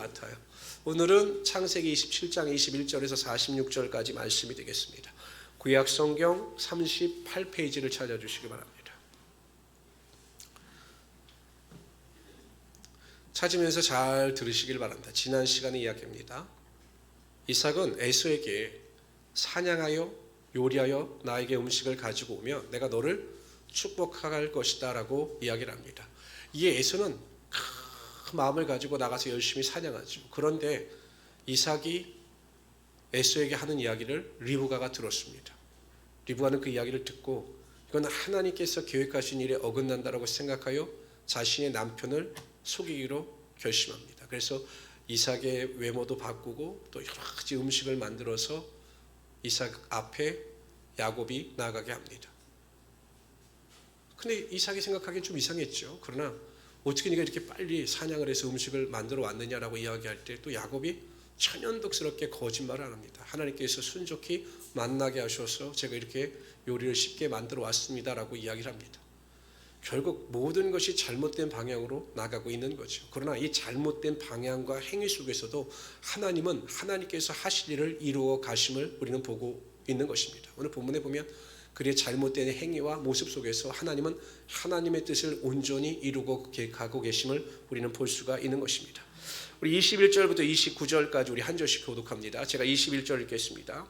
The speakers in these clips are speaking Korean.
같아요. 오늘은 창세기 27장 21절에서 46절까지 말씀이 되겠습니다. 구약 성경 38페이지를 찾아주시기 바랍니다. 찾으면서 잘 들으시길 바랍니다. 지난 시간의 이야기입니다. 이삭은 에서에게 사냥하여 요리하여 나에게 음식을 가지고 오면 내가 너를 축복할 것이다 라고 이야기를 합니다. 이에 에서는 큰 마음을 가지고 나가서 열심히 사냥하죠. 그런데 이삭이 에서에게 하는 이야기를 리브가가 들었습니다. 리브가는 그 이야기를 듣고 이건 하나님께서 계획하신 일에 어긋난다라고 생각하여 자신의 남편을 속이기로 결심합니다. 그래서 이삭의 외모도 바꾸고 또 여러 가지 음식을 만들어서 이삭 앞에 야곱이 나가게 합니다. 근데 이삭이 생각하기엔 좀 이상했죠. 그러나 어떻게 네가 이렇게 빨리 사냥을 해서 음식을 만들어 왔느냐라고 이야기할 때 또 야곱이 천연덕스럽게 거짓말을 안 합니다. 하나님께서 순조히 만나게 하셔서 제가 이렇게 요리를 쉽게 만들어 왔습니다라고 이야기를 합니다. 결국 모든 것이 잘못된 방향으로 나가고 있는 거죠. 그러나 이 잘못된 방향과 행위 속에서도 하나님은 하나님께서 하실 일을 이루어 가심을 우리는 보고 있는 것입니다. 오늘 본문에 보면 그의 잘못된 행위와 모습 속에서 하나님은 하나님의 뜻을 온전히 이루고 가고 계심을 우리는 볼 수가 있는 것입니다. 우리 21절부터 29절까지 우리 한 절씩 교독합니다. 제가 21절 읽겠습니다.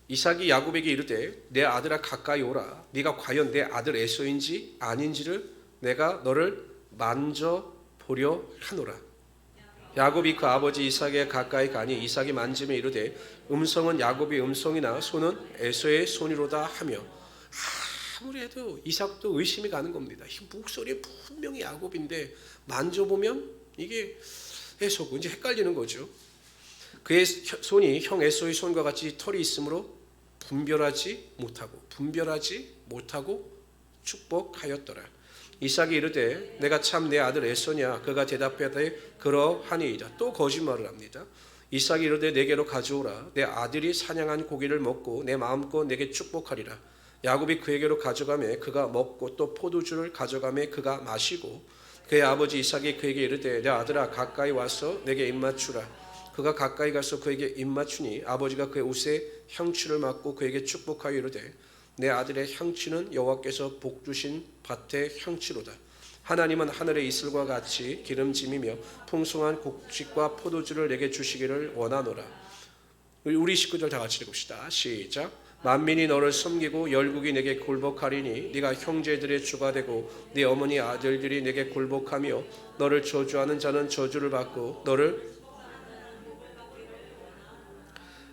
이삭이 야곱에게 이르되 내 아들아 가까이 오라. 네가 과연 내 아들 에서인지 아닌지를 내가 너를 만져보려 하노라. 야곱이 그 아버지 이삭에 가까이 가니 이삭이 만지며 이르되 음성은 야곱의 음성이나 손은 에서의 손이로다 하며, 아무리 해도 이삭도 의심이 가는 겁니다. 이 목소리 분명히 야곱인데 만져보면 이게 에서고 이제 헷갈리는 거죠. 그의 손이 형 에서의 손과 같이 털이 있으므로 분별하지 못하고 축복하였더라. 이삭이 이르되 내가 참 내 아들 에서냐? 그가 대답하되 그러하니이다. 또 거짓말을 합니다. 이삭이 이르되 내게로 가져오라. 내 아들이 사냥한 고기를 먹고 내 마음껏 내게 축복하리라. 야곱이 그에게로 가져가매 그가 먹고 또 포도주를 가져가매 그가 마시고, 그의 아버지 이삭이 그에게 이르되 내 아들아 가까이 와서 내게 입맞추라. 그가 가까이 가서 그에게 입맞추니 아버지가 그의 옷에 향취를 맡고 그에게 축복하여 이르되 내 아들의 향취는 여호와께서 복 주신 밭의 향취로다. 하나님은 하늘의 이슬과 같이 기름짐이며 풍성한 곡식과 포도주를 내게 주시기를 원하노라. 우리 식구들 다 같이 읽읍시다. 시작. 만민이 너를 섬기고 열국이 내게 굴복하리니 네가 형제들의 주가 되고 네 어머니 아들들이 내게 굴복하며 너를 저주하는 자는 저주를 받고 너를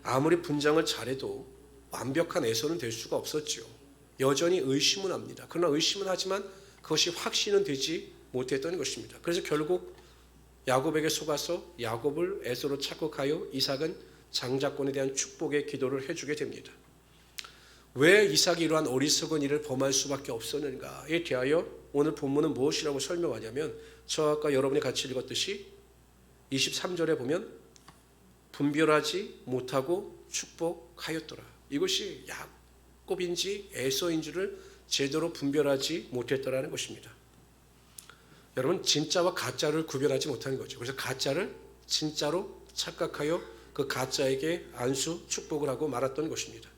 아무리 분장을 잘해도 완벽한 에서는 될 수가 없었죠. 여전히 의심은 합니다. 그러나 의심은 하지만 그것이 확신은 되지 못했던 것입니다. 그래서 결국 야곱에게 속아서 야곱을 에서로 착각하여 이삭은 장자권에 대한 축복의 기도를 해주게 됩니다. 왜 이삭이 이러한 어리석은 일을 범할 수밖에 없었는가에 대하여 오늘 본문은 무엇이라고 설명하냐면, 저 아까 여러분이 같이 읽었듯이 23절에 보면 분별하지 못하고 축복하였더라. 이것이 야곱인지 에서인지를 제대로 분별하지 못했더라는 것입니다. 여러분, 진짜와 가짜를 구별하지 못하는 거죠. 그래서 가짜를 진짜로 착각하여 그 가짜에게 안수 축복을 하고 말았던 것입니다.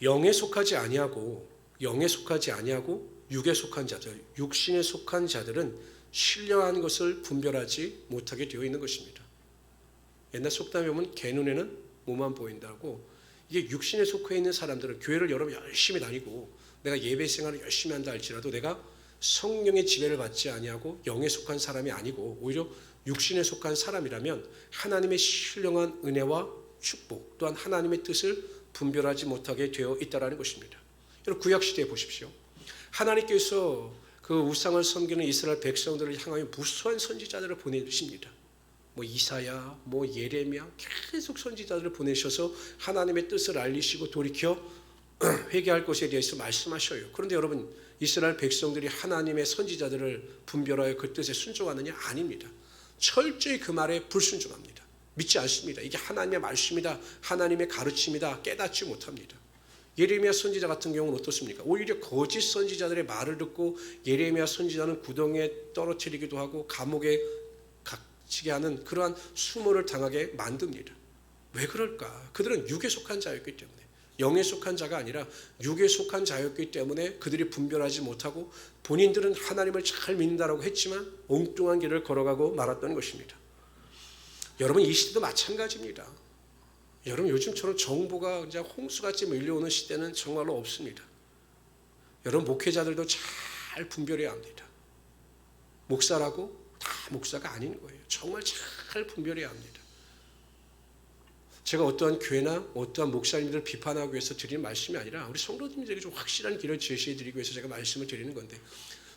영에 속하지 아니하고 육에 속한 자들, 육신에 속한 자들은 신령한 것을 분별하지 못하게 되어 있는 것입니다. 옛날 속담에 보면 개 눈에는 뭐만 보인다고, 이게 육신에 속해 있는 사람들은 교회를 여러분 열심히 다니고 내가 예배 생활을 열심히 한다 할지라도 내가 성령의 지배를 받지 아니하고 영에 속한 사람이 아니고 오히려 육신에 속한 사람이라면 하나님의 신령한 은혜와 축복 또한 하나님의 뜻을 분별하지 못하게 되어 있다는 것입니다. 여러분, 구약시대에 보십시오. 하나님께서 그 우상을 섬기는 이스라엘 백성들을 향하여 무수한 선지자들을 보내주십니다. 이사야, 예레미야, 계속 선지자들을 보내셔서 하나님의 뜻을 알리시고 돌이켜 회개할 것에 대해서 말씀하셔요. 그런데 여러분, 이스라엘 백성들이 하나님의 선지자들을 분별하여 그 뜻에 순종하느냐? 아닙니다. 철저히 그 말에 불순종합니다. 믿지 않습니다. 이게 하나님의 말씀이다, 하나님의 가르침이다 깨닫지 못합니다. 예레미야 선지자 같은 경우는 어떻습니까? 오히려 거짓 선지자들의 말을 듣고 예레미야 선지자는 구덩이에 떨어뜨리기도 하고 감옥에 갇히게 하는 그러한 수모를 당하게 만듭니다. 왜 그럴까? 그들은 육에 속한 자였기 때문에, 영에 속한 자가 아니라 육에 속한 자였기 때문에 그들이 분별하지 못하고 본인들은 하나님을 잘 믿는다라고 했지만 엉뚱한 길을 걸어가고 말았던 것입니다. 여러분, 이 시대도 마찬가지입니다. 여러분, 요즘처럼 정보가 그냥 홍수같이 밀려오는 시대는 정말로 없습니다. 여러분, 목회자들도 잘 분별해야 합니다. 목사라고 다 목사가 아닌 거예요. 정말 잘 분별해야 합니다. 제가 어떠한 교회나 어떠한 목사님들을 비판하기 위해서 드리는 말씀이 아니라 우리 성도님들에게 좀 확실한 길을 제시해 드리기 위해서 제가 말씀을 드리는 건데,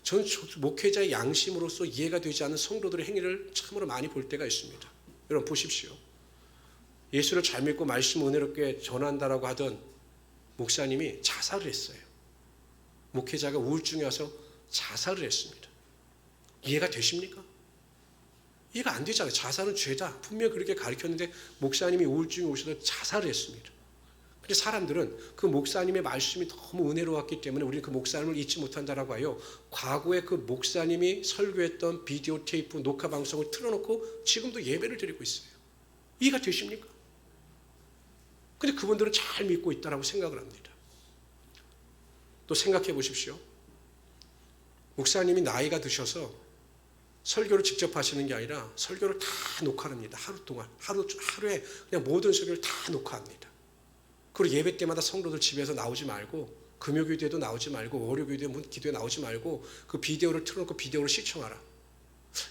저는 목회자의 양심으로서 이해가 되지 않는 성도들의 행위를 참으로 많이 볼 때가 있습니다. 여러분 보십시오. 예수를 잘 믿고 말씀 은혜롭게 전한다라고 하던 목사님이 자살을 했어요. 목회자가 우울증이 와서 자살을 했습니다. 이해가 되십니까? 이해가 안 되잖아요. 자살은 죄다. 분명히 그렇게 가르쳤는데 목사님이 우울증이 오셔서 자살을 했습니다. 그런데 사람들은 그 목사님의 말씀이 너무 은혜로웠기 때문에 우리는 그 목사님을 잊지 못한다라고 하여 과거에 그 목사님이 설교했던 비디오 테이프 녹화 방송을 틀어놓고 지금도 예배를 드리고 있어요. 이해가 되십니까? 근데 그분들은 잘 믿고 있다라고 생각을 합니다. 또 생각해 보십시오. 목사님이 나이가 드셔서 설교를 직접 하시는 게 아니라 설교를 다 녹화를 합니다. 하루 동안. 하루에 그냥 모든 설교를 다 녹화합니다. 그리고 예배 때마다 성도들 집에서 나오지 말고, 금요기도에도 나오지 말고, 월요기도에 기도에 나오지 말고 그 비디오를 틀어놓고 비디오를 시청하라.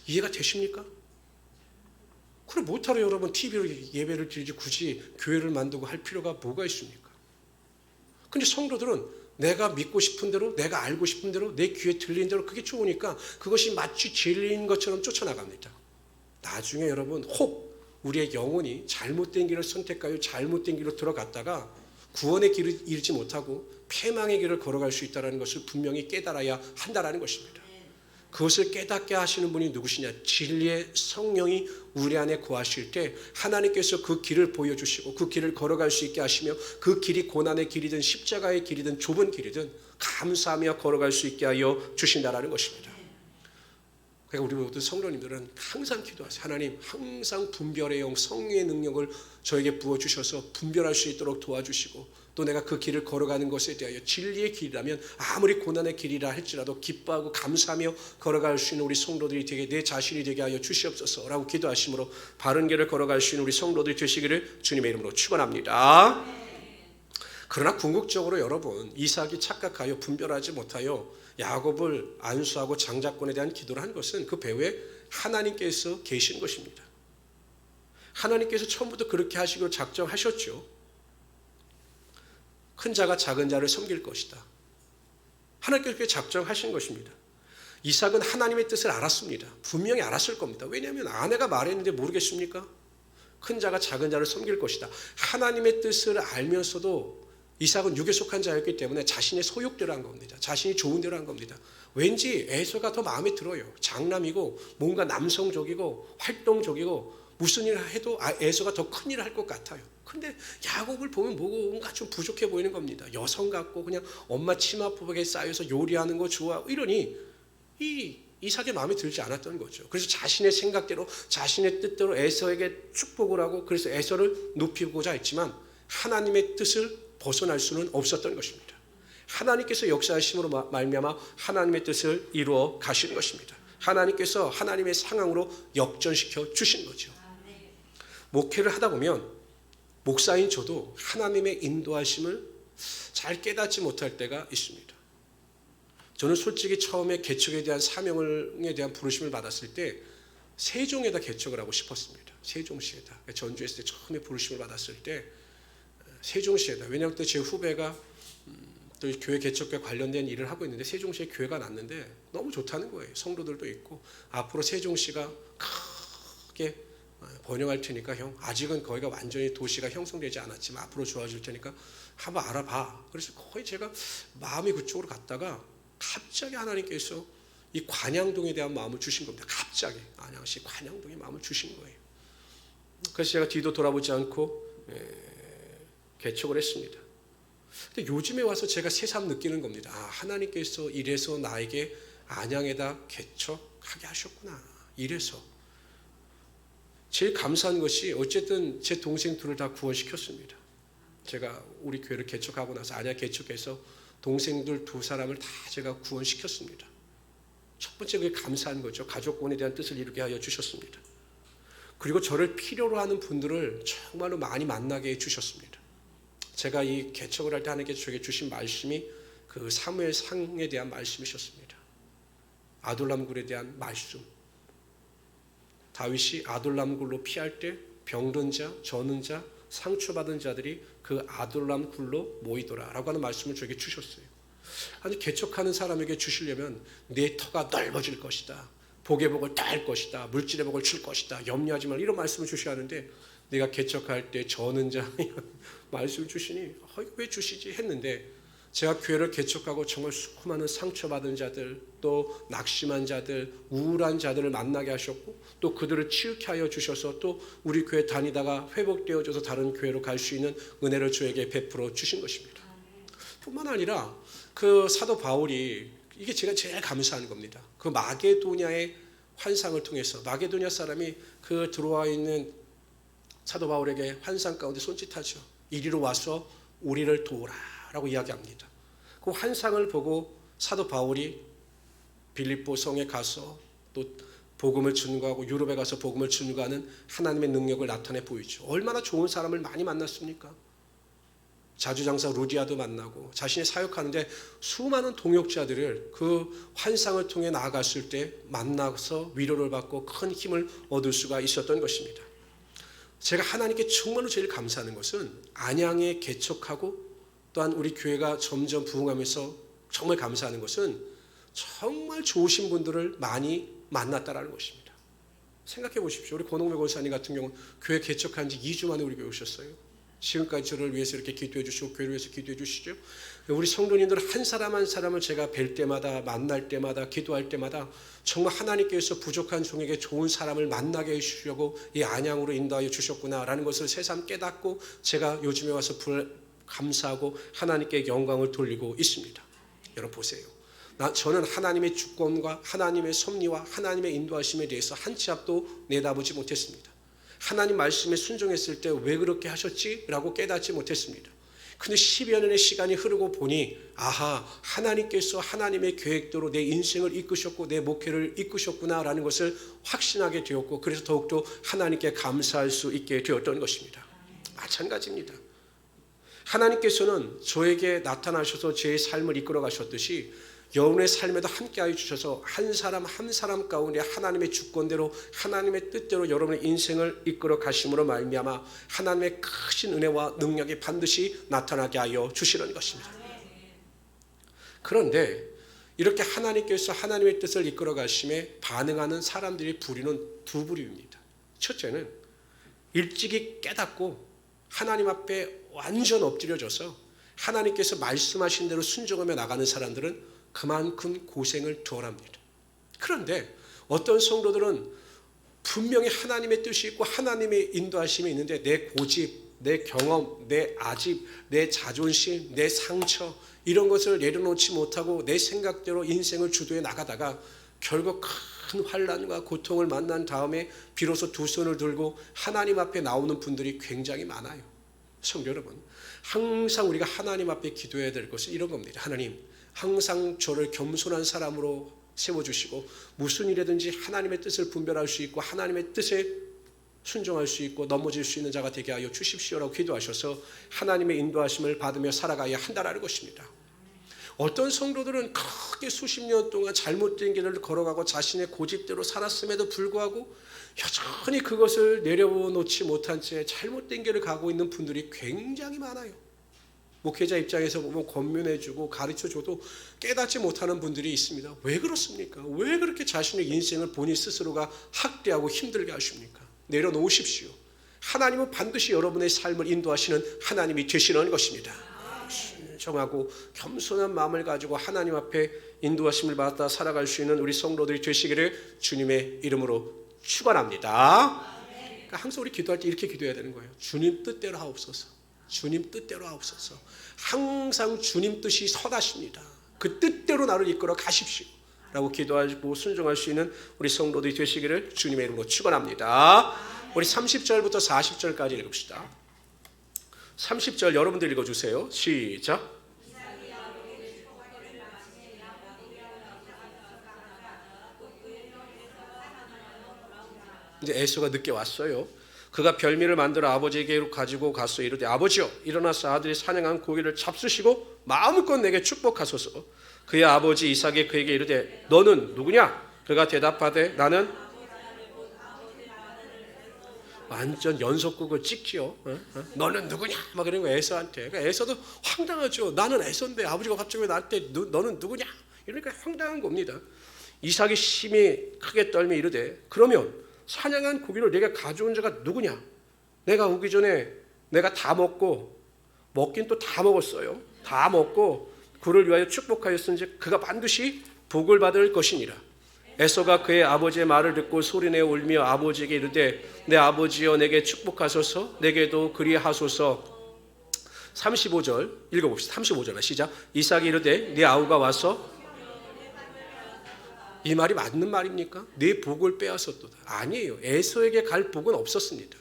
이해가 되십니까? 그럼 못하러 여러분 TV로 예배를 드리지 굳이 교회를 만들고 할 필요가 뭐가 있습니까? 근데 성도들은 내가 믿고 싶은 대로, 내가 알고 싶은 대로, 내 귀에 들리는 대로 그게 좋으니까 그것이 마치 진리인 것처럼 쫓아나갑니다. 나중에 여러분 혹 우리의 영혼이 잘못된 길을 선택하여 잘못된 길로 들어갔다가 구원의 길을 잃지 못하고 패망의 길을 걸어갈 수 있다는 것을 분명히 깨달아야 한다는 것입니다. 그것을 깨닫게 하시는 분이 누구시냐? 진리의 성령이 우리 안에 거하실 때 하나님께서 그 길을 보여주시고 그 길을 걸어갈 수 있게 하시며 그 길이 고난의 길이든 십자가의 길이든 좁은 길이든 감사하며 걸어갈 수 있게 하여 주신다는 것입니다. 그러니까 우리 모든 성도님들은 항상 기도하세요. 하나님, 항상 분별의 영, 성령의 능력을 저에게 부어주셔서 분별할 수 있도록 도와주시고, 또 내가 그 길을 걸어가는 것에 대하여 진리의 길이라면 아무리 고난의 길이라 할지라도 기뻐하고 감사하며 걸어갈 수 있는 우리 성도들이 되게, 내 자신이 되게 하여 주시옵소서라고 기도하심으로 바른 길을 걸어갈 수 있는 우리 성도들이 되시기를 주님의 이름으로 축원합니다. 그러나 궁극적으로 여러분, 이삭이 착각하여 분별하지 못하여 야곱을 안수하고 장자권에 대한 기도를 한 것은 그 배후에 하나님께서 계신 것입니다. 하나님께서 처음부터 그렇게 하시기로 작정하셨죠. 큰 자가 작은 자를 섬길 것이다. 하나님께서 그렇게 작정하신 것입니다. 이삭은 하나님의 뜻을 알았습니다. 분명히 알았을 겁니다. 왜냐하면 아내가 말했는데 모르겠습니까? 큰 자가 작은 자를 섬길 것이다. 하나님의 뜻을 알면서도 이삭은 육에 속한 자였기 때문에 자신의 소욕대로 한 겁니다. 자신이 좋은 대로 한 겁니다. 왠지 에서가 더 마음에 들어요. 장남이고 뭔가 남성적이고 활동적이고 무슨 일을 해도 에서가 더 큰 일을 할 것 같아요. 근데 야곱을 보면 뭔가 좀 부족해 보이는 겁니다. 여성 같고 그냥 엄마 치마폭에 쌓여서 요리하는 거 좋아하고 이러니 이 이삭의 마음에 들지 않았던 거죠. 그래서 자신의 생각대로 자신의 뜻대로 에서에게 축복을 하고 그래서 에서를 높이고자 했지만 하나님의 뜻을 벗어날 수는 없었던 것입니다. 하나님께서 역사하심으로 말미암아 하나님의 뜻을 이루어 가시는 것입니다. 하나님께서 하나님의 상황으로 역전시켜 주신 거죠. 목회를 하다 보면 목사인 저도 하나님의 인도하심을 잘 깨닫지 못할 때가 있습니다. 저는 솔직히 처음에 개척에 대한 사명에 대한 부르심을 받았을 때 세종에다 개척을 하고 싶었습니다. 세종시에다. 전주에 있을 때 처음에 부르심을 받았을 때 세종시에다. 왜냐하면 또 제 후배가 또 교회 개척과 관련된 일을 하고 있는데 세종시에 교회가 났는데 너무 좋다는 거예요. 성도들도 있고 앞으로 세종시가 크게 번영할 테니까 형, 아직은 거기가 완전히 도시가 형성되지 않았지만 앞으로 좋아질 테니까 한번 알아봐. 그래서 거의 제가 마음이 그쪽으로 갔다가 갑자기 하나님께서 이 관양동에 대한 마음을 주신 겁니다. 갑자기 안양시 관양동에 마음을 주신 거예요. 그래서 제가 뒤도 돌아보지 않고 개척을 했습니다. 근데 요즘에 와서 제가 새삼 느끼는 겁니다. 하나님께서 이래서 나에게 안양에다 개척하게 하셨구나. 이래서. 제일 감사한 것이 어쨌든 제 동생 둘을 다 구원시켰습니다. 제가 우리 교회를 개척하고 나서 안양 개척해서 동생들 두 사람을 다 제가 구원시켰습니다. 첫 번째 그게 감사한 거죠. 가족권에 대한 뜻을 이루게 하여 주셨습니다. 그리고 저를 필요로 하는 분들을 정말로 많이 만나게 해주셨습니다. 제가 이 개척을 할 때 하나님께서 저에게 주신 말씀이 그 사무엘상에 대한 말씀이셨습니다. 아둘람굴에 대한 말씀. 다윗이 아둘람굴로 피할 때 병든 자, 저는 자, 상처받은 자들이 그 아둘람굴로 모이더라 라고 하는 말씀을 저에게 주셨어요. 아니 개척하는 사람에게 주시려면 내 터가 넓어질 것이다. 복의 복을 따할 것이다. 물질의 복을 줄 것이다. 염려하지 말라 이런 말씀을 주셔야 하는데 내가 개척할 때 저는 자 말씀을 주시니 왜 주시지 했는데 제가 교회를 개척하고 정말 수많은 상처받은 자들 또 낙심한 자들 우울한 자들을 만나게 하셨고 또 그들을 치유케 하여 주셔서 또 우리 교회 다니다가 회복되어져서 다른 교회로 갈 수 있는 은혜를 저에게 베풀어 주신 것입니다. 뿐만 아니라 그 사도 바울이 이게 제가 제일 감사한 겁니다. 그 마게도냐의 환상을 통해서 마게도냐 사람이 그 들어와 있는 사도 바울에게 환상 가운데 손짓하죠. 이리로 와서 우리를 도우라 라고 이야기합니다. 그 환상을 보고 사도 바울이 빌립보 성에 가서 또 복음을 전가하고 유럽에 가서 복음을 전가하는 하나님의 능력을 나타내 보이죠. 얼마나 좋은 사람을 많이 만났습니까? 자주장사 루디아도 만나고 자신이 사역하는데 수많은 동역자들을 그 환상을 통해 나아갔을 때 만나서 위로를 받고 큰 힘을 얻을 수가 있었던 것입니다. 제가 하나님께 정말로 제일 감사하는 것은 안양에 개척하고 또한 우리 교회가 점점 부흥하면서 정말 감사하는 것은 정말 좋으신 분들을 많이 만났다라는 것입니다. 생각해 보십시오. 우리 권홍배 권사님 같은 경우는 교회 개척한 지 2주 만에 우리 교회 오셨어요. 지금까지 저를 위해서 이렇게 기도해 주시고 교회를 위해서 기도해 주시죠. 우리 성도님들 한 사람 한 사람을 제가 뵐 때마다 만날 때마다 기도할 때마다 정말 하나님께서 부족한 종에게 좋은 사람을 만나게 해주시려고 이 안양으로 인도하여 주셨구나라는 것을 새삼 깨닫고 제가 요즘에 와서 감사하고 하나님께 영광을 돌리고 있습니다. 여러분 보세요. 저는 하나님의 주권과 하나님의 섭리와 하나님의 인도하심에 대해서 한 치 앞도 내다보지 못했습니다. 하나님 말씀에 순종했을 때 왜 그렇게 하셨지? 라고 깨닫지 못했습니다. 근데 10여 년의 시간이 흐르고 보니 하나님께서 하나님의 계획대로 내 인생을 이끄셨고 내 목회를 이끄셨구나 라는 것을 확신하게 되었고 그래서 더욱더 하나님께 감사할 수 있게 되었던 것입니다. 마찬가지입니다. 하나님께서는 저에게 나타나셔서 제 삶을 이끌어 가셨듯이 여러분의 삶에도 함께하여 주셔서 한 사람 한 사람 가운데 하나님의 주권대로 하나님의 뜻대로 여러분의 인생을 이끌어 가심으로 말미암아 하나님의 크신 은혜와 능력이 반드시 나타나게 하여 주시는 것입니다. 그런데 이렇게 하나님께서 하나님의 뜻을 이끌어 가심에 반응하는 사람들의 부류는 두 부류입니다. 첫째는 일찍이 깨닫고 하나님 앞에 완전 엎드려져서 하나님께서 말씀하신 대로 순종하며 나가는 사람들은 그만큼 고생을 덜 합니다. 그런데 어떤 성도들은 분명히 하나님의 뜻이 있고 하나님의 인도하심이 있는데 내 고집, 내 경험, 내 아집, 내 자존심, 내 상처 이런 것을 내려놓지 못하고 내 생각대로 인생을 주도해 나가다가 결국 큰 환난과 고통을 만난 다음에 비로소 두 손을 들고 하나님 앞에 나오는 분들이 굉장히 많아요. 성도 여러분, 항상 우리가 하나님 앞에 기도해야 될 것은 이런 겁니다. 하나님, 항상 저를 겸손한 사람으로 세워주시고 무슨 일이든지 하나님의 뜻을 분별할 수 있고 하나님의 뜻에 순종할 수 있고 넘어질 수 있는 자가 되게 하여 주십시오라고 기도하셔서 하나님의 인도하심을 받으며 살아가야 한다는 것입니다. 어떤 성도들은 크게 수십 년 동안 잘못된 길을 걸어가고 자신의 고집대로 살았음에도 불구하고 여전히 그것을 내려놓지 못한 채 잘못된 길을 가고 있는 분들이 굉장히 많아요. 목회자 입장에서 보면 권면해주고 가르쳐줘도 깨닫지 못하는 분들이 있습니다. 왜 그렇습니까? 왜 그렇게 자신의 인생을 본인 스스로가 학대하고 힘들게 하십니까? 내려놓으십시오. 하나님은 반드시 여러분의 삶을 인도하시는 하나님이 되시는 것입니다. 순종하고 겸손한 마음을 가지고 하나님 앞에 인도하심을 받아 살아갈 수 있는 우리 성도들이 되시기를 주님의 이름으로 축원합니다. 그러니까 항상 우리 기도할 때 이렇게 기도해야 되는 거예요. 주님 뜻대로 하옵소서. 주님 뜻대로 하옵소서. 항상 주님 뜻이 선하십니다. 그 뜻대로 나를 이끌어 가십시오 라고 기도하고 순종할 수 있는 우리 성도들이 되시기를 주님의 이름으로 축원합니다. 우리 30절부터 40절까지 읽읍시다. 30절 여러분들 읽어주세요. 시작. 이제 에서가 늦게 왔어요. 그가 별미를 만들어 아버지에게로 가지고 갔어. 이르되 아버지여 일어나서 아들이 사냥한 고기를 잡수시고 마음껏 내게 축복하소서. 그의 아버지 이삭이 그에게 이르되 너는 누구냐? 그가 대답하되 나는 완전 연속극을 찍지요. 너는 누구냐? 막 그런 거 에서한테. 그러니까 에서도 황당하죠. 나는 에서인데 아버지가 갑자기 왜 나한테 너는 누구냐? 이러니까 황당한 겁니다. 이삭이 심히 크게 떨며 이르되 그러면 사냥한 고기를 내가 가져온 자가 누구냐? 내가 오기 전에 내가 다 먹고 먹긴 또 다 먹었어요. 다 먹고 그를 위하여 축복하였은지 그가 반드시 복을 받을 것이니라. 에서가 그의 아버지의 말을 듣고 소리내어 울며 아버지에게 이르되 내 아버지여 내게 축복하소서 내게도 그리하소서. 35절 읽어봅시다. 35절 시작. 이삭이 이르되 네 아우가 와서 이 말이 맞는 말입니까? 네 복을 빼앗았도다. 아니에요. 에서에게 갈 복은 없었습니다.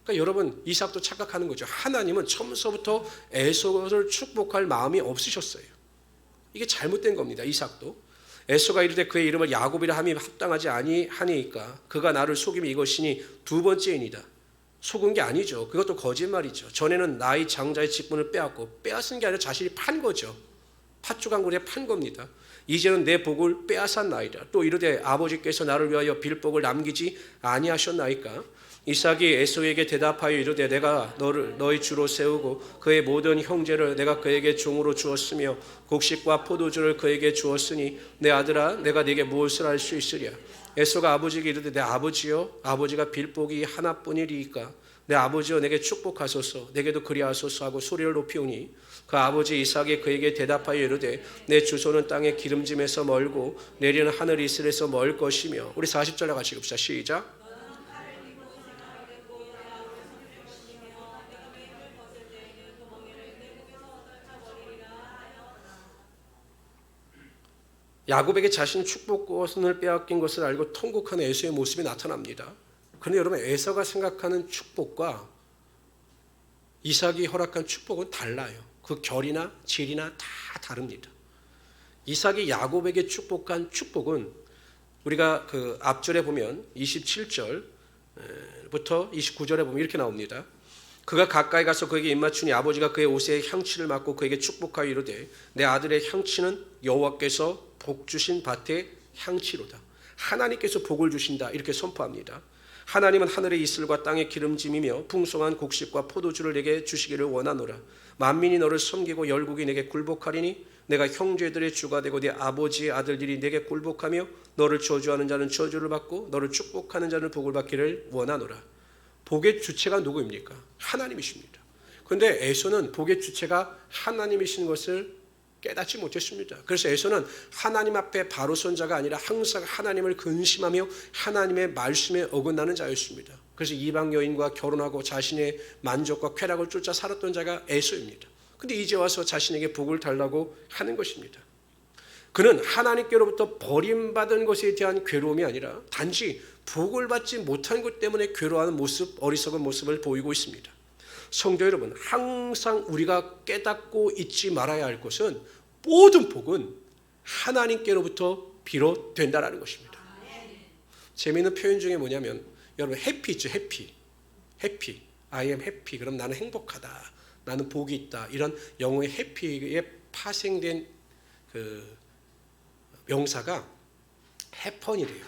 그러니까 여러분 이삭도 착각하는 거죠. 하나님은 처음서부터 에서를 축복할 마음이 없으셨어요. 이게 잘못된 겁니다. 이삭도. 에서가 이르되 그의 이름을 야곱이라 함이 합당하지 아니하니까 그가 나를 속임이 이것이니 두 번째이니이다. 속은 게 아니죠. 그것도 거짓말이죠. 전에는 나의 장자의 직분을 빼앗은 게 아니라 자신이 판 거죠. 팥죽한구리에 판 겁니다. 이제는 내 복을 빼앗았나이다. 또 이르되 아버지께서 나를 위하여 빌복을 남기지 아니하셨나이까. 이삭이 에서에게 대답하여 이르되 내가 너를 너희 주로 세우고 그의 모든 형제를 내가 그에게 종으로 주었으며 곡식과 포도주를 그에게 주었으니 내 아들아 내가 네게 무엇을 할 수 있으랴. 에서가 아버지에게 이르되 내 아버지여 아버지가 빌복이 하나뿐이리이까. 내 아버지여 내게 축복하소서 내게도 그리하소서 하고 소리를 높이오니 그 아버지 이삭이 그에게 대답하여 이르되 내 주소는 땅의 기름짐에서 멀고 내리는 하늘 이슬에서 멀 것이며. 우리 40절에 같이 읽읍시다. 시작. 야곱에게 자신 축복권을 빼앗긴 것을 알고 통곡하는 에서의 모습이 나타납니다. 그런데 여러분 에서가 생각하는 축복과 이삭이 허락한 축복은 달라요. 그 결이나 질이나 다 다릅니다. 이삭이 야곱에게 축복한 축복은 우리가 그 앞절에 보면 27절부터 29절에 보면 이렇게 나옵니다. 그가 가까이 가서 그에게 입맞추니 아버지가 그의 옷에 향취를 맡고 그에게 축복하여 이르되 내 아들의 향취는 여호와께서 복 주신 밭의 향취로다. 하나님께서 복을 주신다 이렇게 선포합니다. 하나님은 하늘의 이슬과 땅의 기름짐이며 풍성한 곡식과 포도주를 내게 주시기를 원하노라. 만민이 너를 섬기고 열국이 내게 굴복하리니 내가 형제들의 주가 되고 네 아버지의 아들들이 내게 굴복하며 너를 저주하는 자는 저주를 받고 너를 축복하는 자는 복을 받기를 원하노라. 복의 주체가 누구입니까? 하나님이십니다. 그런데 에서는 복의 주체가 하나님이신 것을 깨닫지 못했습니다. 그래서 에서는 하나님 앞에 바로 선 자가 아니라 항상 하나님을 근심하며 하나님의 말씀에 어긋나는 자였습니다. 그래서 이방 여인과 결혼하고 자신의 만족과 쾌락을 쫓아 살았던 자가 에서입니다. 그런데 이제 와서 자신에게 복을 달라고 하는 것입니다. 그는 하나님께로부터 버림받은 것에 대한 괴로움이 아니라 단지 복을 받지 못한 것 때문에 괴로워하는 모습, 어리석은 모습을 보이고 있습니다. 성도 여러분, 항상 우리가 깨닫고 잊지 말아야 할 것은 모든 복은 하나님께로부터 비롯된다는 것입니다. 재미있는 표현 중에 뭐냐면 여러분 해피 있죠. 해피. I am happy. 그럼 나는 행복하다. 나는 복이 있다. 이런 영어의 해피에 파생된 그 명사가 해펀이래요.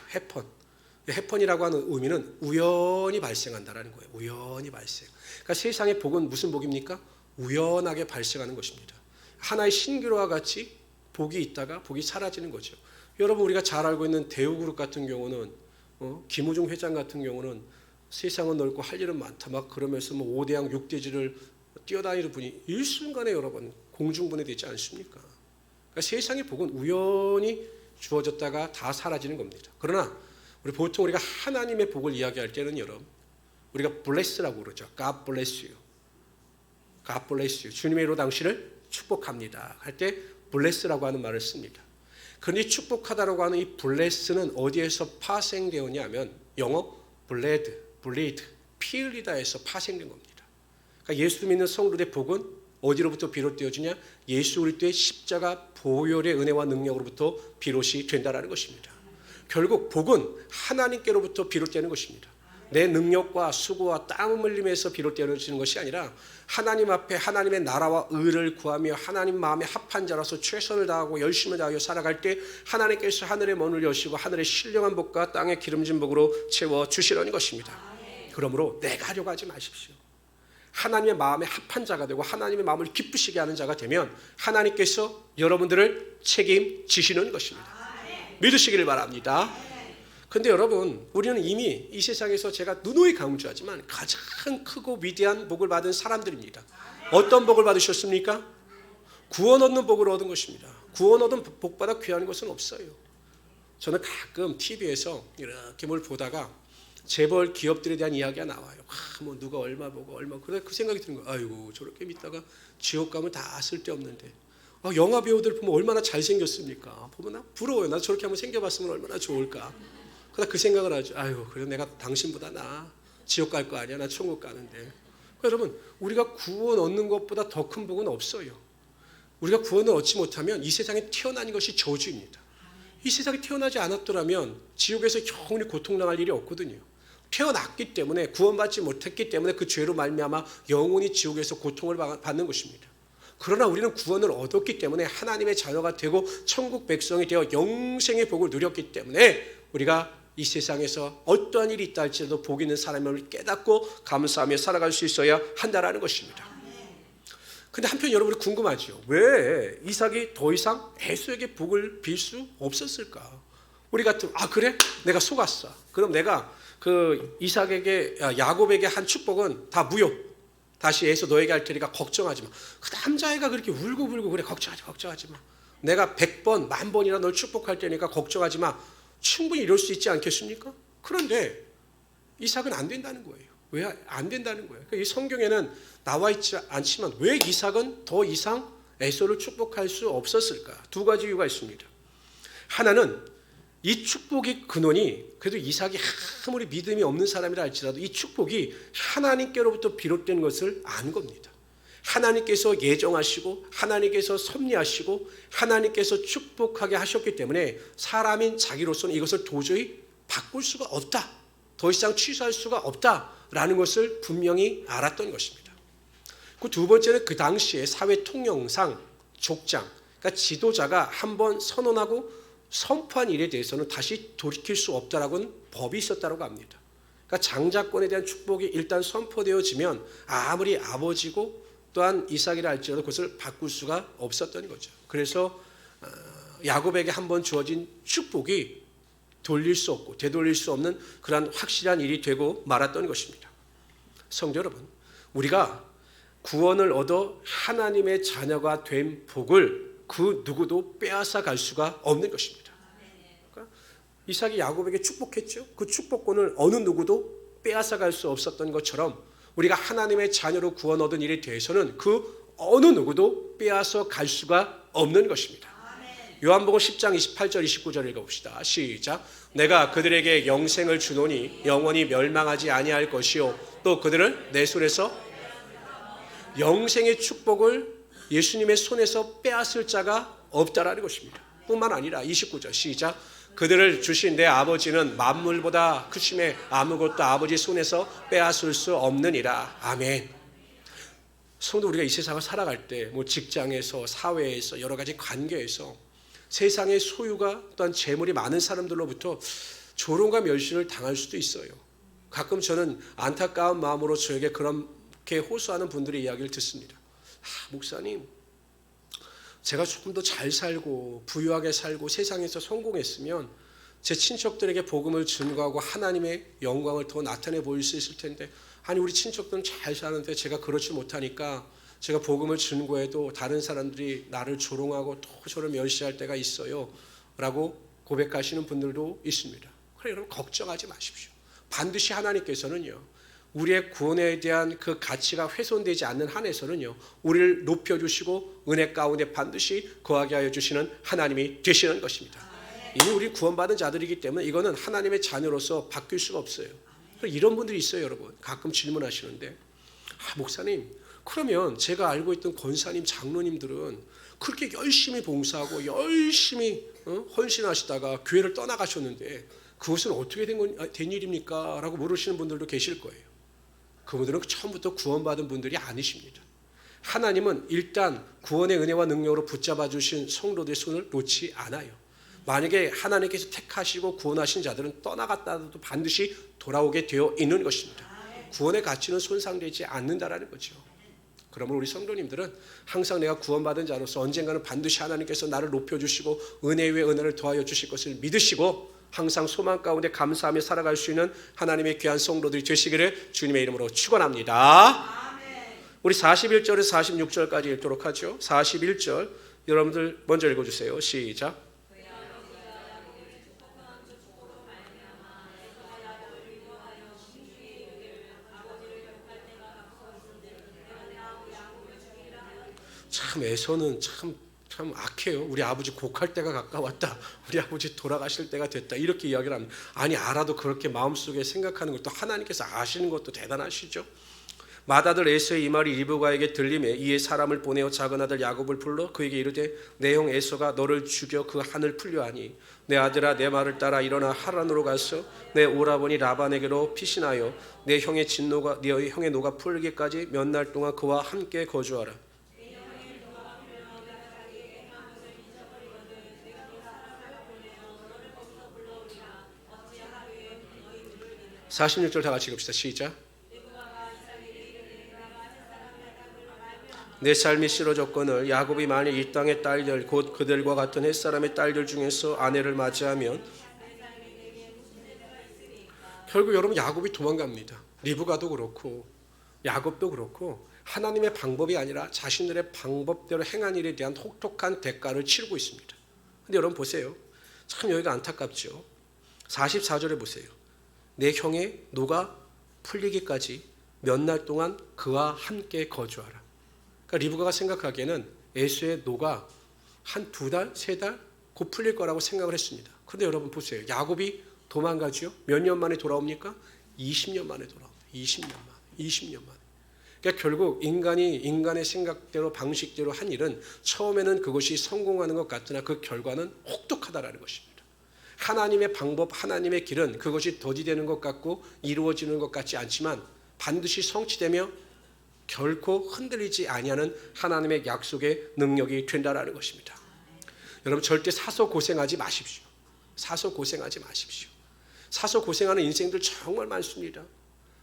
해펀이라고 하는 의미는 우연히 발생한다라는 거예요. 우연히 발생. 그러니까 세상의 복은 무슨 복입니까? 우연하게 발생하는 것입니다. 하나의 신기루와 같이 복이 있다가 복이 사라지는 거죠. 여러분 우리가 잘 알고 있는 대우그룹 같은 경우는 김우중 회장 같은 경우는 세상은 넓고 할 일은 많다 막 그러면서 뭐 5대양 6대지를 뛰어다니는 분이 일순간에 여러분 공중분해 되지 않습니까? 그러니까 세상의 복은 우연히 주어졌다가 다 사라지는 겁니다. 그러나 보통 우리가 하나님의 복을 이야기할 때는 여러분 우리가 bless라고 그러죠. God bless you. God bless you. 주님의 이로 당신을 축복합니다. 할 때 bless라고 하는 말을 씁니다. 그런데 축복하다라고 하는 이 bless는 어디에서 파생되었냐면 영어 bleed, 피 흘리다에서 파생된 겁니다. 그러니까 예수 믿는 성도들의 복은 어디로부터 비롯되어지냐? 예수 그리스도의 십자가 보혈의 은혜와 능력으로부터 비롯이 된다라는 것입니다. 결국 복은 하나님께로부터 비롯되는 것입니다. 내 능력과 수고와 땀 흘림에서 비롯되어지는 것이 아니라 하나님 앞에 하나님의 나라와 의를 구하며 하나님 마음에 합한 자라서 최선을 다하고 열심을 다하여 살아갈 때 하나님께서 하늘의 문을 여시고 하늘의 신령한 복과 땅의 기름진 복으로 채워주시려는 것입니다. 그러므로 내가 하려고 하지 마십시오. 하나님의 마음에 합한 자가 되고 하나님의 마음을 기쁘시게 하는 자가 되면 하나님께서 여러분들을 책임지시는 것입니다. 믿으시기를 바랍니다. 근데 여러분, 우리는 이미 이 세상에서 제가 누누이 강조하지만 가장 크고 위대한 복을 받은 사람들입니다. 어떤 복을 받으셨습니까? 구원 얻는 복을 얻은 것입니다. 구원 얻은 복보다 귀한 것은 없어요. 저는 가끔 TV에서 이렇게 뭘 보다가 재벌 기업들에 대한 이야기가 나와요. 뭐 누가 얼마 보고 얼마. 그래 그 생각이 드는 거예요. 아이고 저렇게 믿다가 지옥 가면 다 쓸데없는데. 영화 배우들 보면 얼마나 잘생겼습니까? 보면 나 부러워요. 나 저렇게 한번 생겨봤으면 얼마나 좋을까. 그러다 그 생각을 하죠. 아유, 그래 내가 당신보다 나 지옥 갈 거 아니야. 나 천국 가는데. 그러니까 여러분, 우리가 구원 얻는 것보다 더 큰 복은 없어요. 우리가 구원을 얻지 못하면 이 세상에 태어난 것이 저주입니다. 이 세상에 태어나지 않았더라면 지옥에서 영원히 고통당할 일이 없거든요. 태어났기 때문에 구원받지 못했기 때문에 그 죄로 말미암아 영원히 지옥에서 고통을 받는 것입니다. 그러나 우리는 구원을 얻었기 때문에 하나님의 자녀가 되고 천국 백성이 되어 영생의 복을 누렸기 때문에 우리가 이 세상에서 어떠한 일이 있다 할지라도 복 있는 사람을 깨닫고 감사하며 살아갈 수 있어야 한다라는 것입니다. 근데 한편 여러분이 궁금하죠. 왜 이삭이 더 이상 에서에게 복을 빌 수 없었을까? 우리 같으면 그래? 내가 속았어. 그럼 내가 그 이삭에게 야곱에게 한 축복은 다 무효. 다시 에서 너에게 할 테니까 걱정하지 마. 그 남자애가 그렇게 울고불고 그래. 걱정하지 마. 내가 100번, 10,000번이나 널 축복할 테니까 걱정하지 마. 충분히 이럴 수 있지 않겠습니까? 그런데 이삭은 안 된다는 거예요. 왜 안 된다는 거예요? 이 성경에는 나와 있지 않지만 왜 이삭은 더 이상 에서를 축복할 수 없었을까? 두 가지 이유가 있습니다. 하나는 이 축복의 근원이 그래도 이삭이 아무리 믿음이 없는 사람이라 할지라도 이 축복이 하나님께로부터 비롯된 것을 안 겁니다. 하나님께서 예정하시고 하나님께서 섭리하시고 하나님께서 축복하게 하셨기 때문에 사람인 자기로서는 이것을 도저히 바꿀 수가 없다. 더 이상 취소할 수가 없다라는 것을 분명히 알았던 것입니다. 그 두 번째는 그 당시에 사회 통념상 족장, 그러니까 지도자가 한번 선언하고 선포한 일에 대해서는 다시 돌이킬 수 없다라고는 법이 있었다고 합니다. 그러니까 장자권에 대한 축복이 일단 선포되어지면 아무리 아버지고 또한 이삭이라 할지라도 그것을 바꿀 수가 없었던 거죠. 그래서 야곱에게 한번 주어진 축복이 돌릴 수 없고 되돌릴 수 없는 그러한 확실한 일이 되고 말았던 것입니다. 성도 여러분, 우리가 구원을 얻어 하나님의 자녀가 된 복을 그 누구도 빼앗아 갈 수가 없는 것입니다. 그러니까 이삭이 야곱에게 축복했죠. 그 축복권을 어느 누구도 빼앗아 갈 수 없었던 것처럼 우리가 하나님의 자녀로 구원 얻은 일에 대해서는 그 어느 누구도 빼앗아 갈 수가 없는 것입니다. 요한복음 10장 28절 29절 읽어봅시다. 시작. 내가 그들에게 영생을 주노니 영원히 멸망하지 아니할 것이요 또 그들을 내 손에서 영생의 축복을 예수님의 손에서 빼앗을 자가 없다라는 것입니다. 뿐만 아니라 29절 시작. 그들을 주신 내 아버지는 만물보다 크심에 아무것도 아버지 손에서 빼앗을 수 없느니라. 아멘. 성도, 우리가 이 세상을 살아갈 때 뭐 직장에서 사회에서 여러 가지 관계에서 세상의 소유가 또한 재물이 많은 사람들로부터 조롱과 멸시를 당할 수도 있어요. 가끔 저는 안타까운 마음으로 저에게 그렇게 호소하는 분들의 이야기를 듣습니다. 목사님, 제가 조금 더 잘 살고 부유하게 살고 세상에서 성공했으면 제 친척들에게 복음을 증거하고 하나님의 영광을 더 나타내 보일 수 있을 텐데, 아니 우리 친척들은 잘 사는데 제가 그렇지 못하니까 제가 복음을 증거해도 다른 사람들이 나를 조롱하고 또 저를 멸시할 때가 있어요 라고 고백하시는 분들도 있습니다. 그래, 여러분 걱정하지 마십시오. 반드시 하나님께서는요, 우리의 구원에 대한 그 가치가 훼손되지 않는 한에서는요, 우리를 높여주시고 은혜 가운데 반드시 거하게 하여 주시는 하나님이 되시는 것입니다. 이미 우리 구원받은 자들이기 때문에 이거는 하나님의 자녀로서 바뀔 수가 없어요. 이런 분들이 있어요, 여러분. 가끔 질문하시는데, 목사님, 그러면 제가 알고 있던 권사님, 장로님들은 그렇게 열심히 봉사하고 열심히 헌신하시다가 교회를 떠나가셨는데 그것은 어떻게 된 일입니까? 라고 물으시는 분들도 계실 거예요. 그분들은 처음부터 구원받은 분들이 아니십니다. 하나님은 일단 구원의 은혜와 능력으로 붙잡아 주신 성도들의 손을 놓지 않아요. 만약에 하나님께서 택하시고 구원하신 자들은 떠나갔다도 반드시 돌아오게 되어 있는 것입니다. 구원의 가치는 손상되지 않는다라는 거죠. 그러므로 우리 성도님들은 항상 내가 구원받은 자로서 언젠가는 반드시 하나님께서 나를 높여주시고 은혜 위에 은혜를 더하여 주실 것을 믿으시고 항상 소망 가운데 감사하며 살아갈 수 있는 하나님의 귀한 성도들이 되시기를 주님의 이름으로 축원합니다. 우리 41절에서 46절까지 읽도록 하죠. 41절 여러분들 먼저 읽어주세요. 시작. 참 에서는 참 악해요. 우리 아버지 곡할 때가 가까웠다. 우리 아버지 돌아가실 때가 됐다. 이렇게 이야기를 합니다. 아니 알아도 그렇게 마음속에 생각하는 것도 하나님께서 아시는 것도 대단하시죠. 맏아들 에서의 이 말이 리브가에게 들림에 이에 사람을 보내어 작은 아들 야곱을 불러 그에게 이르되 내 형 에서가 너를 죽여 그 한을 풀려하니 내 아들아 내 말을 따라 일어나 하란으로 가서 내 오라버니 라반에게로 피신하여 내 형의 노가 풀리기까지 몇 날 동안 그와 함께 거주하라. 46절 다 같이 읽읍시다. 시작. 내 삶이 싫어졌거늘 야곱이 만일 이 땅의 딸들 곧 그들과 같은 햇사람의 딸들 중에서 아내를 맞이하면 결국 여러분 야곱이 도망갑니다. 리브가도 그렇고 야곱도 그렇고 하나님의 방법이 아니라 자신들의 방법대로 행한 일에 대한 혹독한 대가를 치르고 있습니다. 근데 여러분 보세요. 참 여기가 안타깝죠. 44절에 보세요. 내 형의 노가 풀리기까지 몇 날 동안 그와 함께 거주하라. 그러니까 리브가가 생각하기에는 에서의 노가 한 2달, 3달 곧 풀릴 거라고 생각을 했습니다. 그런데 여러분 보세요. 야곱이 도망가죠. 몇 년 만에 돌아옵니까? 20년 만에 돌아옵니다. 20년 만에. 그러니까 결국 인간의 생각대로 방식대로 한 일은 처음에는 그것이 성공하는 것 같으나 그 결과는 혹독하다라는 것입니다. 하나님의 방법, 하나님의 길은 그것이 더디되는 것 같고 이루어지는 것 같지 않지만 반드시 성취되며 결코 흔들리지 아니하는 하나님의 약속의 능력이 된다라는 것입니다. 여러분 절대 사서 고생하지 마십시오. 사서 고생하지 마십시오. 사서 고생하는 인생들 정말 많습니다.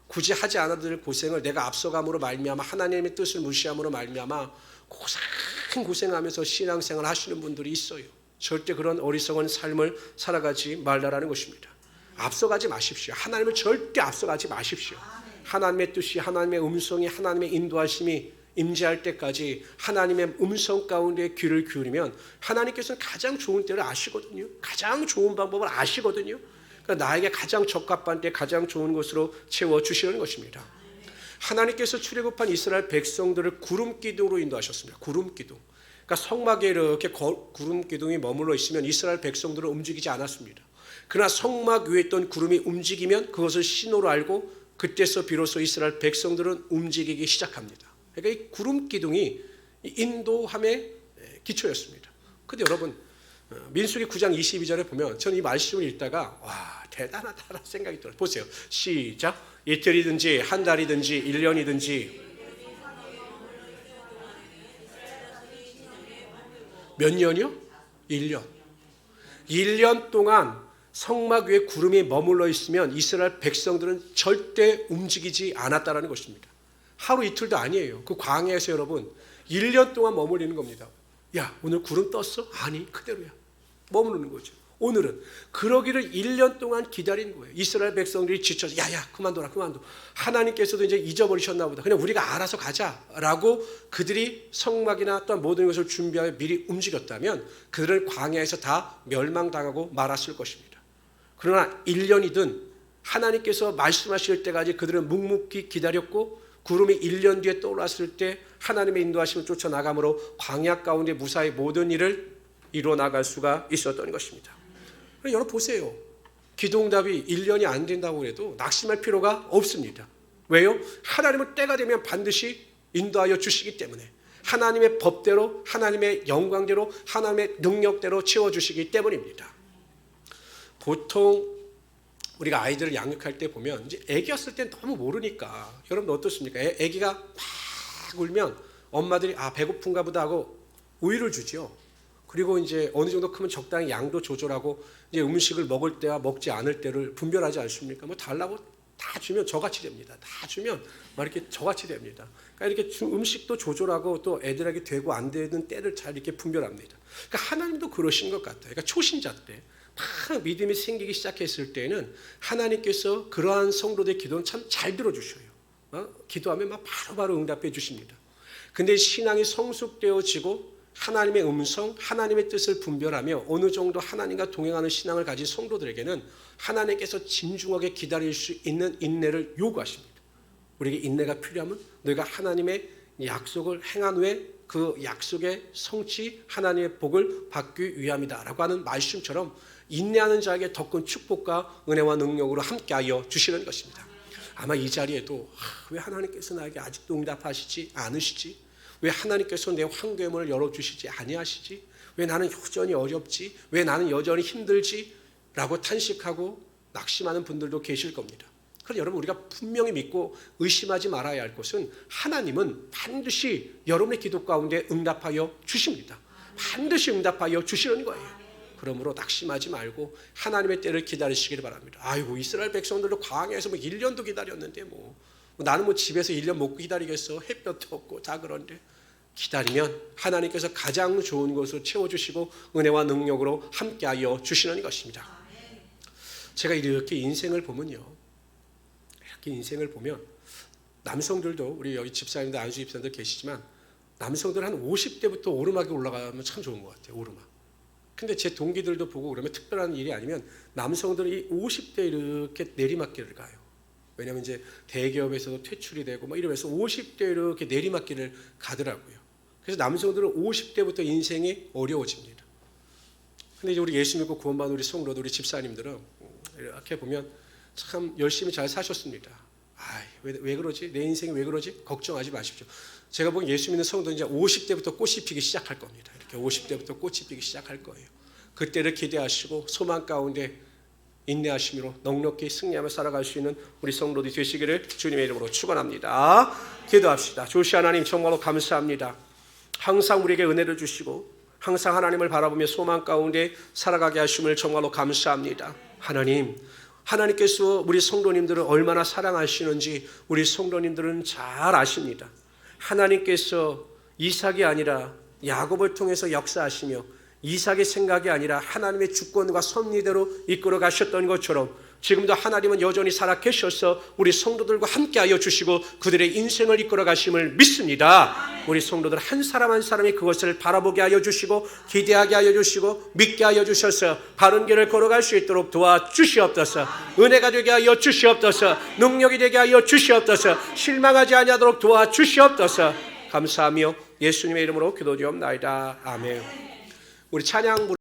굳이 하지 않아도 될 고생을 내가 앞서감으로 말미암아 하나님의 뜻을 무시함으로 말미암아 고생하면서 신앙생활 하시는 분들이 있어요. 절대 그런 어리석은 삶을 살아가지 말라라는 것입니다. 앞서가지 마십시오. 하나님을 절대 앞서가지 마십시오. 하나님의 뜻이 하나님의 음성이 하나님의 인도하심이 임재할 때까지 하나님의 음성 가운데 귀를 기울이면 하나님께서는 가장 좋은 때를 아시거든요. 가장 좋은 방법을 아시거든요. 그러니까 나에게 가장 적합한 때 가장 좋은 것으로 채워주시는 것입니다. 하나님께서 출애굽한 이스라엘 백성들을 구름 기둥으로 인도하셨습니다. 구름 기둥. 그러니까 성막에 이렇게 구름 기둥이 머물러 있으면 이스라엘 백성들은 움직이지 않았습니다. 그러나 성막 위에 있던 구름이 움직이면 그것을 신호로 알고 그때서 비로소 이스라엘 백성들은 움직이기 시작합니다. 그러니까 이 구름 기둥이 인도함의 기초였습니다. 그런데 여러분 민수기 9장 22절에 보면 저는 이 말씀을 읽다가 와 대단하다라는 생각이 들어요. 보세요. 시작. 이틀이든지 한 달이든지 1년이든지 몇 년이요? 1년. 1년 동안 성막 위에 구름이 머물러 있으면 이스라엘 백성들은 절대 움직이지 않았다라는 것입니다. 하루 이틀도 아니에요. 그 광야에서 여러분 1년 동안 머무르는 겁니다. 야 오늘 구름 떴어? 아니 그대로야. 머무르는 거죠. 오늘은 그러기를 1년 동안 기다린 거예요. 이스라엘 백성들이 지쳐서 야야 그만둬라. 하나님께서도 이제 잊어버리셨나 보다. 그냥 우리가 알아서 가자라고 그들이 성막이나 또한 모든 것을 준비하여 미리 움직였다면 그들은 광야에서 다 멸망당하고 말았을 것입니다. 그러나 1년이든 하나님께서 말씀하실 때까지 그들은 묵묵히 기다렸고 구름이 1년 뒤에 떠올랐을 때 하나님의 인도하심을 쫓아 나감으로 광야 가운데 무사히 모든 일을 이루어 나갈 수가 있었던 것입니다. 여러분 보세요. 기도응답이 1년이 안 된다고 해도 낙심할 필요가 없습니다. 왜요? 하나님은 때가 되면 반드시 인도하여 주시기 때문에, 하나님의 법대로, 하나님의 영광대로, 하나님의 능력대로 채워주시기 때문입니다. 보통 우리가 아이들을 양육할 때 보면 이제 아기였을 땐 너무 모르니까, 여러분 어떻습니까? 아기가 막 울면 엄마들이 배고픈가 보다 하고 우유를 주죠. 그리고 이제 어느 정도 크면 적당히 양도 조절하고 이제 음식을 먹을 때와 먹지 않을 때를 분별하지 않습니까? 뭐 달라고 다 주면 저같이 됩니다. 다 주면 막 이렇게 저같이 됩니다. 그러니까 이렇게 음식도 조절하고 또 애들에게 되고 안 되는 때를 잘 이렇게 분별합니다. 그러니까 하나님도 그러신 것 같아요. 그러니까 초신자 때 막 믿음이 생기기 시작했을 때는 하나님께서 그러한 성도들의 기도는 참 잘 들어주셔요. 기도하면 막 바로바로 응답해 주십니다. 근데 신앙이 성숙되어지고 하나님의 음성, 하나님의 뜻을 분별하며 어느 정도 하나님과 동행하는 신앙을 가진 성도들에게는 하나님께서 진중하게 기다릴 수 있는 인내를 요구하십니다. 우리에게 인내가 필요하면 너희가 하나님의 약속을 행한 후에 그 약속의 성취, 하나님의 복을 받기 위함이다 라고 하는 말씀처럼 인내하는 자에게 더 큰 축복과 은혜와 능력으로 함께하여 주시는 것입니다. 아마 이 자리에도 왜 하나님께서 나에게 아직도 응답하시지 않으시지? 왜 하나님께서 내 환경을 열어주시지 아니하시지? 왜 나는 여전히 어렵지? 왜 나는 여전히 힘들지? 라고 탄식하고 낙심하는 분들도 계실 겁니다. 그래서 여러분 우리가 분명히 믿고 의심하지 말아야 할 것은 하나님은 반드시 여러분의 기도 가운데 응답하여 주십니다. 반드시 응답하여 주시는 거예요. 그러므로 낙심하지 말고 하나님의 때를 기다리시기를 바랍니다. 아이고 이스라엘 백성들도 광야에서 1년도 기다렸는데 나는 집에서 1년 못 기다리겠어. 햇볕도 없고 다 그런데 기다리면 하나님께서 가장 좋은 것을 채워주시고 은혜와 능력으로 함께하여 주시는 것입니다. 제가 이렇게 인생을 보면요, 이렇게 인생을 보면 남성들도 우리 여기 집사님들 안수 집사님들 계시지만 남성들 한 50대부터 오르막에 올라가면 참 좋은 것 같아요. 오르막. 근데 제 동기들도 보고 그러면 특별한 일이 아니면 남성들이 50대 이렇게 내리막길을 가요. 왜냐하면 이제 대기업에서도 퇴출이 되고 이러면서 50대 이렇게 내리막길을 가더라고요. 그래서 남성들은 50대부터 인생이 어려워집니다. 근데 이제 우리 예수 믿고 구원받은 우리 성도들, 우리 집사님들은 이렇게 보면 참 열심히 잘 사셨습니다. 왜 그러지? 내 인생이 왜 그러지? 걱정하지 마십시오. 제가 보기엔 예수 믿는 성도는 이제 50대부터 꽃이 피기 시작할 겁니다. 이렇게 50대부터 꽃이 피기 시작할 거예요. 그때를 기대하시고 소망 가운데 인내하심으로 넉넉히 승리하며 살아갈 수 있는 우리 성도들이 되시기를 주님의 이름으로 축원합니다. 기도합시다. 주시 하나님 정말로 감사합니다. 항상 우리에게 은혜를 주시고 항상 하나님을 바라보며 소망 가운데 살아가게 하심을 정말로 감사합니다. 하나님께서 우리 성도님들을 얼마나 사랑하시는지 우리 성도님들은 잘 아십니다. 하나님께서 이삭이 아니라 야곱을 통해서 역사하시며 이삭의 생각이 아니라 하나님의 주권과 섭리대로 이끌어 가셨던 것처럼 지금도 하나님은 여전히 살아계셔서 우리 성도들과 함께하여 주시고 그들의 인생을 이끌어 가심을 믿습니다. 우리 성도들 한 사람 한 사람이 그것을 바라보게 하여 주시고 기대하게 하여 주시고 믿게 하여 주셔서 바른 길을 걸어갈 수 있도록 도와주시옵소서. 은혜가 되게 하여 주시옵소서. 능력이 되게 하여 주시옵소서. 실망하지 아니하도록 도와주시옵소서. 감사하며 예수님의 이름으로 기도드리옵나이다. 아멘. 우리 찬양